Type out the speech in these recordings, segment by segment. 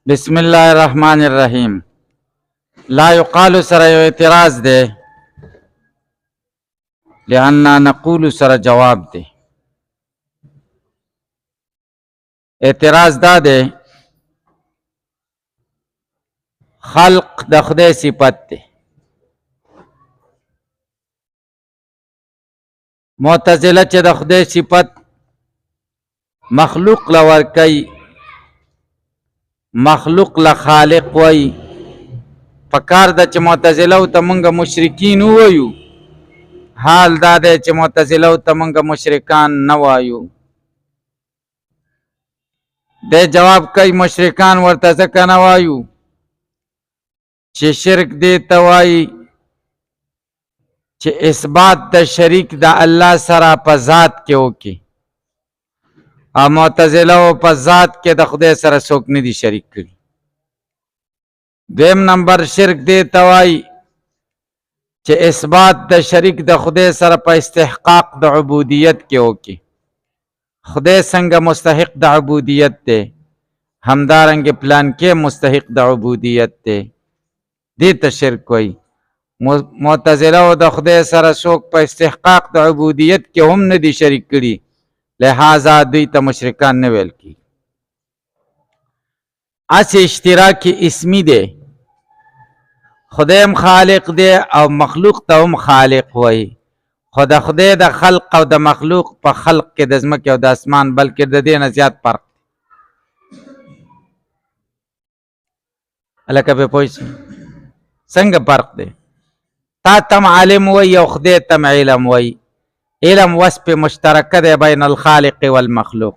بسم الله الرحمن الرحیم. لا یقال سره یو اعتراض ده، لأننا نقول سره جواب ده. اعتراض دا ده خلق د خدای صفت ده. معتزله چې د خدای صفت مخلوق لور کوي، مخلوق له خالق وای، پکار د چې معتزله او ته مونږ مشرکین وایو. حال دا دی چې معتزله او ته مونږ مشرکان نه وایو. د جواب کوي مشرکان ورته ځکه نه وایو چې شرک دی ته وایي چې اثبات د شریک د الله سره په ذات کې وکي، او معتزله او په ذات کې د خدای سره څوک نه دي شریک کړي. دویم نمبر شرک دی ته وایي چې اثبات د شریک د خدای سره په استحقاق د عبودیت کې وکي. خدای څنګه مستحق د عبودیت دی، همدارنګه پلان کې مستحق د عبودیت دی، دې ته شرک وایي. معتزله او د خدای سره څوک په استحقاق د عبودیت کې هم نه دي شریک کړي، لہذا دوی ته مشرکان نه ویل کی. اس اشتراک اسمی دی، خدایم خالق دی او مخلوق ته هم خالق وای. خو د خدای د خلق او د مخلوق په خلق کې د ځمکې او د اسمان بلکې د دې نه زیات فرق دی. الکه په پوه شئ څنګه فرق دی؟ تا تم عالم وای او خدای تم علم وای. علم وصف مشترکه دی بین الخالق والمخلوق،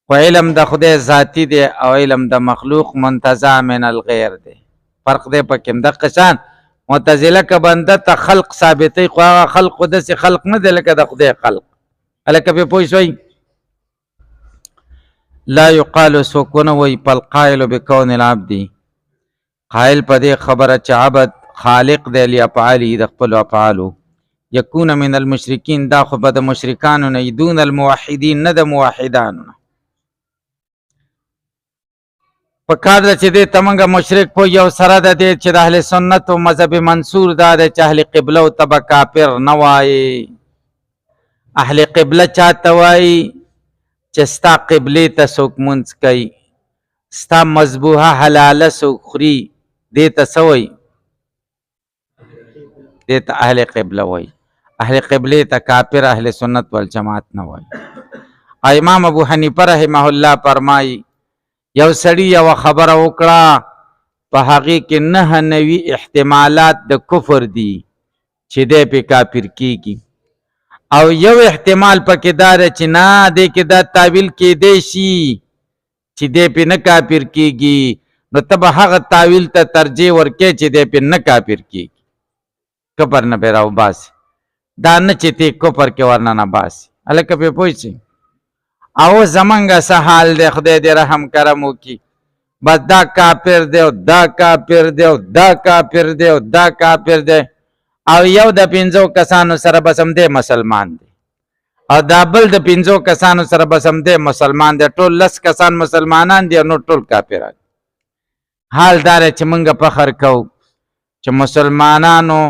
و علم د خدای ذاتی دی او علم د مخلوق منتزع من الغیر دی. فرق دی پکې دغه شان. معتزله که بنده ته خلق ثابتوي، خو هغه خلق خو داسې خلق نه دی لکه د خدای خلق. هلکه پرې پوه شوئ؟ لا یقال څوک ونه وایي فالقائل بکون العبد، قائل په دې خبره چې عبد خالق دی لافعاله د خپلو افعالو، یکون من المشرکین، دا خو به د مشرکانو نه دون الموحدین، نه د موحدانو نه. په کار ده چې دې ته موږ مشرک په یو سره ده دې چې د اهل سنت و مذهب منصور دا ده چې اهل قبله او ته به کافر نه وایي. اهل قبله چاته وایي چې ستا قبلې ته څوک مونځ کوي، ستا مذبوحه حلاله څوک خوري، دې ته څه وایي؟ دې ته اهل قبله وایي. اهل قبله ته کافر اهل سنت والجماعت نه وایي. امام ابو حنیفه رحمه الله فرمایي یو سړی یو خبره وکړه، په هغې کې 99 احتمالات د کفر دي چې دی پې کافر کیږي، او یو احتمال پکې دا ده چې نه دی کې دا تعویل کیدی شي چې دی پې نه کافر کیږي، نو ته به هغه تعویل ته ترجیح ورکې چې دی پې نه کافر کیږي، کفر نه پې راوباسي، دا نه چې تی کفر کې ورننه باسي. هلکه پې پوه شئ؟ او زمونږ څه حال دی، خدای دې رحم کرم وکړي، بس دا کافر دی او دا کافر دی او دا کافر دی او دا کافر دی، او یو د 5 کسانو سره بس هم دی مسلمان دی، او دا بل د 5 کسانو سره بس هم دی مسلمان دی، ټول 10 کسان مسلمانان دي او نور ټول کافران. حال دا دی چې موږ فخر کوو چې مسلمانانو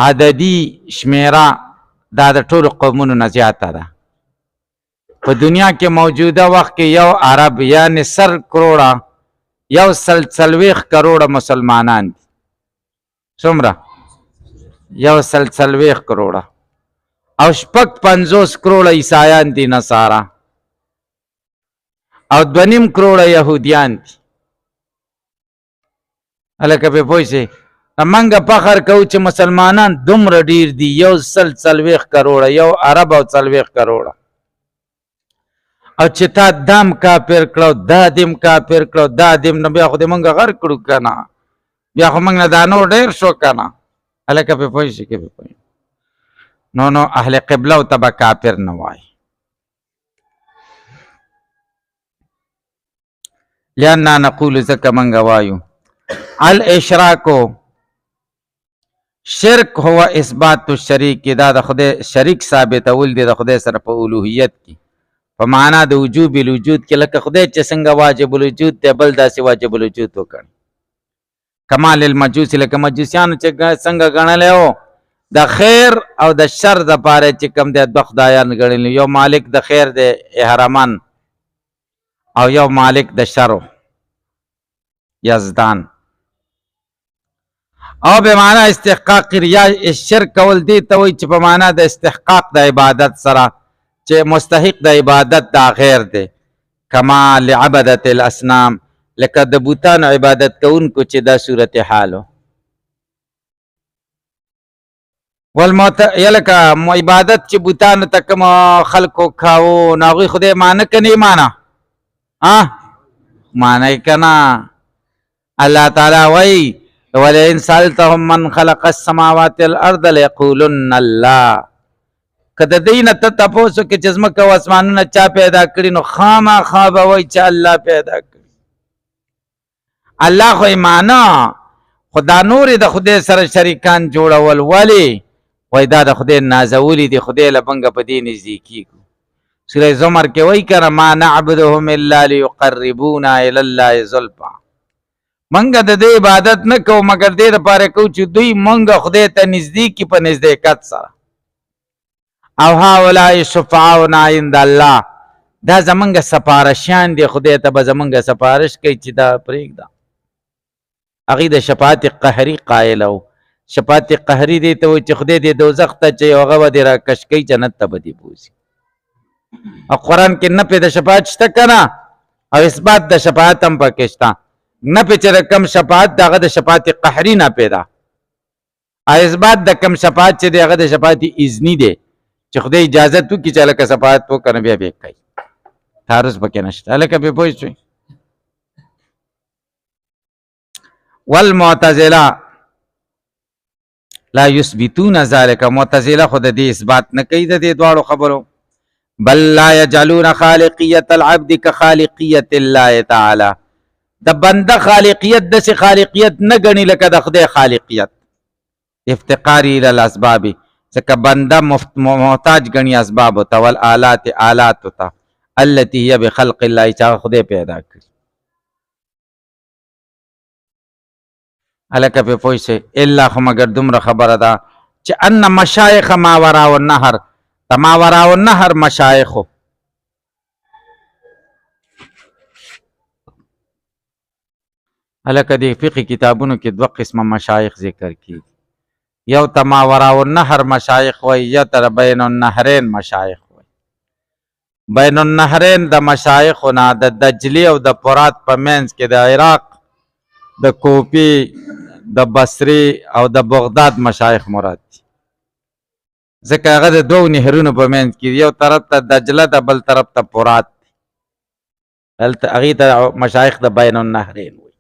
عددي شمیره دا د ټولو قومونو نه زیاته ده. په دنیا کې موجوده وخت کې یو عرب یعنی 100 کروڑه، یو 40 کروڑه مسلمانان دي. څومره؟ یو 40 کروڑه، او 50 کروڑه عیسایان دي نصارا، او 2.5 کروڑه یهودیان دي. هلکه پې پوه شئ؟ موږ فخر کوو چې مسلمانان دومره ډیر دي، یو 40 کروڑه، یو عرب او 40 کروڑه، او چې تا دام کافر کړو، دا دیم کافر کړو، دا دیم، نو بیا خو دې موږ غر کړو که نه، بیا خو موږ نه دا نور ډېر شو که نه. هلکه پې پوه شي که پې پوه نو اهل قبله او ته به کافر نه وایي. لأننا نقول ځکه موږ وایو الاشراکو شرک هو اثبات الشریک، دا د خدای شریک ثابتول دی د خدای سره په الوهیت کې، په معنا د وجوب الوجود کې لکه خدای چې څنګه واجب الوجود دی بل داسې واجب الوجود وکړي. کمال المجوس لکه مجوسیانو چې څنګه ګڼلی و د خیر او د شر د پاره چې کوم دی دوه خدایان ګڼلي، یو مالک د خیر دی اهرمان او یو مالک د شر یزدان. او به معنا استحقاق ریا شرک کول دی ته وایي چې په معنا د استحقاق د عبادت سره چې مستحق د عبادت دا غیر دی. کما لعبدت الاسنام لکه د بوتانو عبادت کوونکو چې دا صورت حالو. یا لکه عبادت چې بوتانو ته کوم خلکو کاوه نو هغوی خدای مانه که نه مانه مانه که نه. الله تعالی وایي ولئن سألتهم من خلق السماوات والارض ليقولن الله. که د دوی نه ته تپوس وکړې چې ځمکه او اسمانونه چا پیدا کړي نو خامخا به وایي چې الله پیدا کړي. الله خو یې مانه خو دا نورې د خدای سره شریکان جوړول ولې وایي دا د خدای نازولي دي خدای له بنګه په دې نږدې کېږو. سوره زمر کې وایي که نه ما نعبدهم الا لیقربونا الی الله زلفا. منګه د دې عبادت نه کوو مګر دې دپاره کوو چې دوی منګه خدای ته نږدې کړي په نزدېکت سره. او هؤلاء شفعاؤنا عند الله دا زمونږ سپارشیان دي خدای ته به زمونږ سپارش کوي چې دا پرېږده. هغې د شفاعت قهري قایل و. شفاعت قهري دې ته وایي چې خدای دې دوزخ ته چې هغه به دې راکش کوي جنت ته به دې بوځي. او قرآن کې نفې د شفاعت شته که نه او اثبات د شفاعت هم پکې شته. نفې چې د کم شفاعت د هغه د شفاعت قهري نفې ده او اثبات د کم شفاعت چې دی هغه د شفاعت اذني دی چې خدای اجازت وکړي چې هلکه شفاعت وکړه بیا به یې کوي. تعرض پکې نشته. هلکه پې پوه شوئ. والمعتزله لا یثبتون ذلک. معتزله خو د دې اثبات نه کوي د دې دواړو خبرو. بل لا یجعلون خالقیت العبد کخالقیت الله تعالی. د بنده خالقیت داسې خالقیت نه ګڼي لکه د خدای خالقیت. افتقاری الی الاسباب ځکه بنده محتاج ګڼي اسبابو ته والآلات آلاتو ته التي هي بخلق الله چې هغه خدای پیدا کړي. هلکه پې پوه شئ. الا خو مګر دومره خبره ده چې ان مشایخ ما وراء النهر د ما وراء النهر مشایخو هلکه د فقه کتابونو کې دوه قسمه مشایخ ذکر کیږي. یو ته ما وراء النهر مشایخ وایي یا ته بین النهرین مشایخ وایي. بین النهرین د مشایخو نه د دجلي او د فرات په منځ کې د عراق د کوفي د بصري او د بغداد مشایخ مراد دي. ځکه هغه د دوو نهرونو په منځ کې یو طرف ته دجله ده بل طرف ته فرات دي. هلته هغې ته مشایخ د بین النهرین وایي.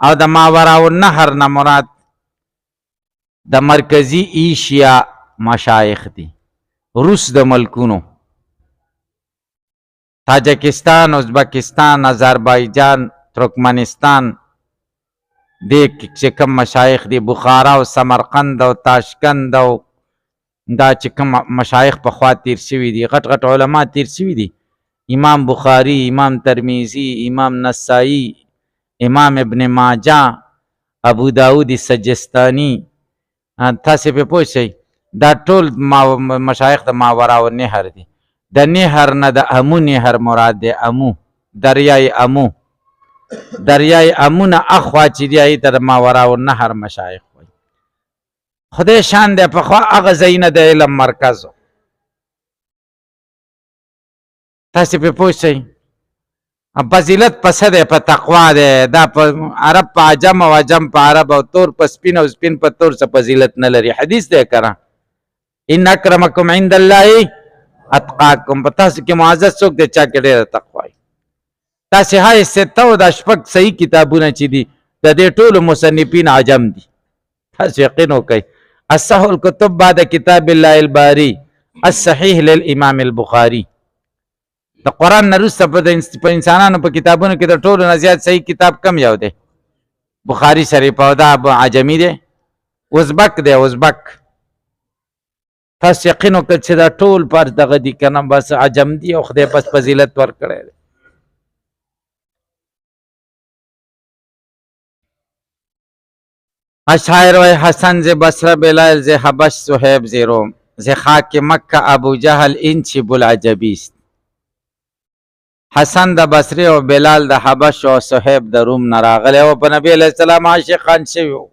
او د ما وراء النهر نه مراد د مرکزی ایشیا مشایخ دي. روس د ملکونو تاجکستان ازبکستان آذربایجان ترکمنستان دې چې کوم مشایخ دي بخارا او سمرقند او تاشکند او دا چې کوم مشایخ پخوا تیر شوي دي غټ غټ علما تیر شوي دي. امام بخاري امام ترمیزي امام نسائی امام ابن ماجه ابو داود سجستانی. تاسې پې پوه شئ دا ټول مشایخ د ماوراء النهر دي. د نهر نه د امو نهر مراد دی. امو دریای امو دریای امو نه اخوا چې دی هغې ته د ماوراء النهر مشایخ وایي. خدای شان دی پخوا هغه ځایونه د علم مرکز و. تاسې پې پوه شئ فضیلت په څه دی؟ په تقوا دی. دا په عرب په عجم او عجم په عرب او تور په سپین او سپین په تور څه فضیلت نه لري. حدیث دی که نه ان اکرمکم عند الله اتقاکم. په تاسو کې معزز څوک دی چا کې ډېره تقوا وي. تاسې های سته او دا شپږ صحیح کتابونه چې دي د دې ټولو مصنفین عجم دي. تاسو یقین وکئ اصح الکتب بعد کتاب الله الباری الصحیح للامام البخاري. د قرآن نه وروسته په انسانانو په کتابونو کې د ټولو نه زیات صحیح کتاب کم یو دی؟ بخاري شریف. او دا عجمي دی ازبک دی ازبک. تاسو یقین وکړئ چې دا ټول پر دغه دي که نه بس عجم دي او خدای بس فضیلت ورکړی دی. اشاعر و حسن ز بصره بلال ز حبش صهیب ز روم ز خاک مکه ابو جهل این چی بوالعجبیست. حسن د بصره او بلال د حبش او صهیب د روم نه راغلی او په نبی علیه السلام عاشقان شوي وو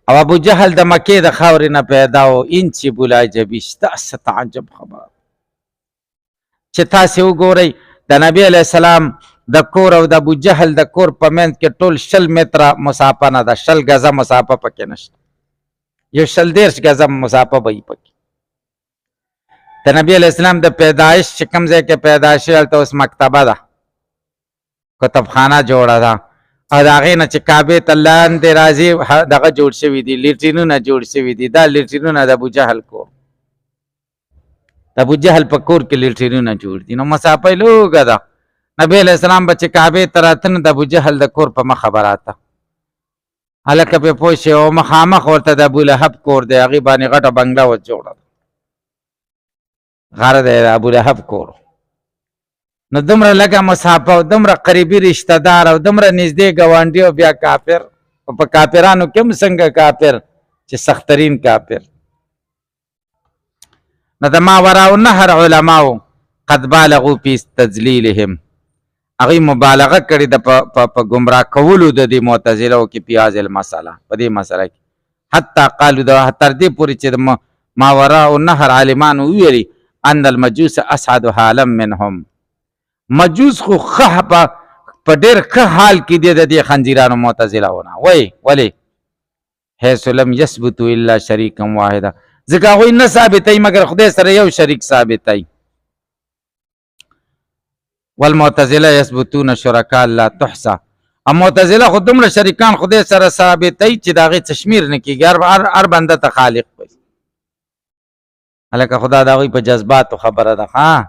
او ابو جهل د مکې د خاورې نه پیدا و. این چی بوالعجبیست، دا څه تعجب خبره چې تاسې وګورئ د نبی علیه السلام د کور او د ابو جهل د کور په منځ کې ټول 20 متره مسافه نه ده، 20 ګزه مسافه پکې نشته، یو 20 ګزه مسافه به وي پکې. د نبی علیه السلام د پیدایش چې کوم ځای کې پیدا شوی هلته اوس مکتبه ده، کتابخانه جوړه ده او د هغې نه چې کعبې ته لاندې راځي دغه جوړ شوي دي، لیټرینونه جوړ شوي دي. دا لیټرینونه د ابو جهل کور، د ابو جهل په کور کې لیټرینونه جوړ دي. نو مسافه یې لوږه ده. نبی علیہ السلام به چې کعبې ته راته نو د ابو جهل د کور په مخه به راته هلکه پې پوه شي او مخامخ ورته د ابولهب کور دی، هغې باندې غټه بنګله ور جوړه ده، غره دی د ابولهب کور. نو دومره لږه مسافه او دومره قریبي رشته دار او دومره نږدې ګاونډي او بیا کافر، او په کافرانو کې هم څنګه کافر چې سخترین کافر. نو د ماوراء النهر علماو قد بالغوا فی تذلیلهم، هغوی مبالغه کړې ده په ګمراه کولو د دې معتزلو کې په هذه المسله، په دې مسله کې. حتی قالو تر دې پورې چې د ماوراء النهر عالمانو وویلي ان المجوس اسعد حالا منهم، مجوس خو ښه په ډېر ښه حال کې دی د دې خنزیرانو معتزلهونه. ولې حیث لم یثبتوا الا شریکا واحدا، ځکه هغوی نه ثابتوي مګر خدای سره یو شریک ثابتوي. والمعتزله یثبتون شرکاء لا تحصى، او معتزله خو دومره شریکان خدای سره ثابتوي چې د هغې تشمیر نه کېږي، هر بنده ته خالق وي. هلکه خدا د هغوی په جذباتو خبره ده، ها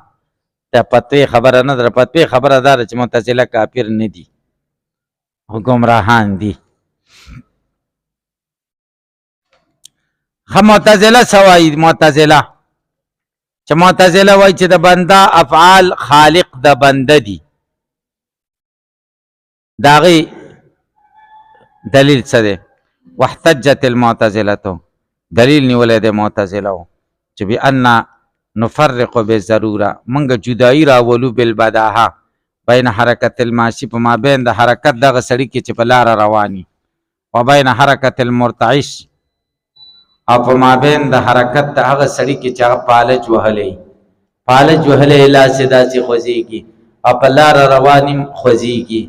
د فتوی خبره نه ده. فتوی خبره دا ده چې معتزله کافر نه دي، خو ګمراهان دي. ښه معتزله څه وایي؟ معتزله چې معتزله وایي چې د بنده افعال خالق د بنده دي. د هغې دلیل څه دی؟ واحتجت المعتزلة، دلیل نیولی دی معتزلو چې بأن نفرق بالضروره، منګه جدایي راولو بالبداهه بین حرکت الماشي، په مابین د حرکت دغه سړي کې چې په لاره رواني، و بین حرکت المرتعش، او په مابین د حرکت د هغه سړي کې چې هغه پالج وهلی لاسې داسې خوځېږي او په لاره رواني خوځېږي.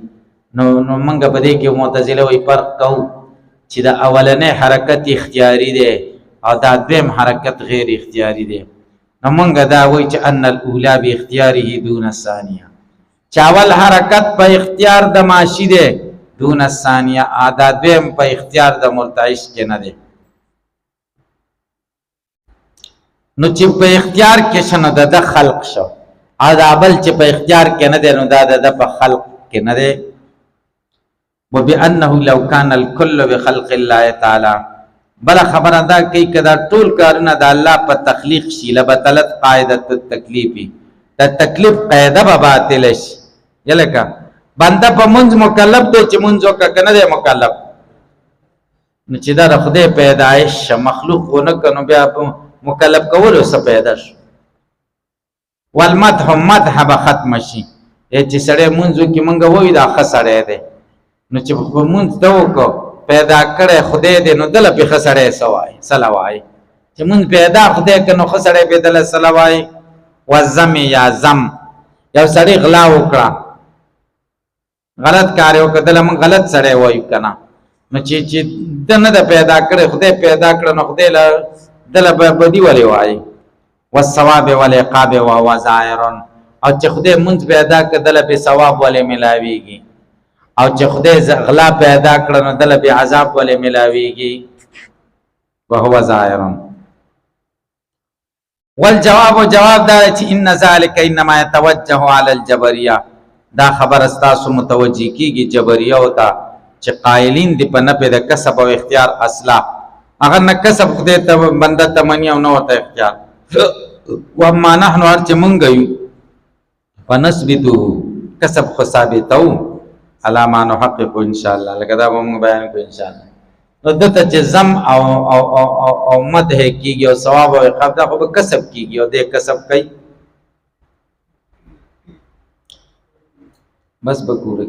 نو موږ په دې کې معتزله وایي فرق کوو چې د اولنی حرکت اختیاري دی او دا دویم حرکت غیر اختیاري دی. نو موږ دا وایي چې ان الاولی باختیاره دون الثانیه، چې اول حرکت په اختیار د ماشي دی دون الثانیه، دا دویم په اختیار د مرتعش کې نه دی. نو چې په اختیار کې شنو د خلق شو، او دا بل چې په اختیار کې نه دی نو دا د په خلق کې نه دی. وبأنه لو كان الكل بخلق الله تعالی، بل خبره دا کوي که دا ټول کارونه د الله په تخلیق شي لبطلت قاعدة التکلیف، د تکلیف قاعده به باطله شي. یلکه بنده په منځ مکلف دی چې منځ وکړه که نه دی مکلف، نو چې دا د خدای پیدایش مخلوق خو نه که نو بیا مکلف کولو څه پیدا شو. والمدح مدح به ختم شي، چې سړی مونځ وکړي موږ وایو دا ښه سړی دی، نو چې په مونځ ده وکړو پیدا کړی خدای دی نو دله پې ښه سړی څه وایي؟ سله وایي. چې مونځ پیدا خدای که نو ښه سړی پې دله سله وایي. وزم یا زم، یو سړی غلا وکړه، غلط کار یې وکړه، دله موږ غلط سړی وایو که نه. نو چې ده نه ده پیدا کړی خدای پیدا کړه نو خدای دله بدي ولې وایي. والثواب والعقاب وهو ظاهر، او چې خدای مونځ پیدا کړه دله پې ثواب ولې ملاویږي، او چې خدای غلا پیدا کړه نو دله پې عذاب ولې ملاویږي. وهو ظاهر. والجواب جواب دا چې ان ذلك انما يتوجه على الجبريه، دا خبر استاسو متوجه کیږي جبریه او ته چې قائلین دی په نفي د کسب او اختیار اصلا، هغه نه کسب خدای ته بنده تمنی او نه ورته اختیار واما نحن هر چې مونږ یو فنثبته کسب خو ثابتو علی ما نحقق ان شاء الله لکه دا به مونږ بیان کوو ان شاء الله. نو دته چې زم او مدح کیږي او ثواب او عقاب دا خو به کسب کیږي او دې کسب کوي بس بکور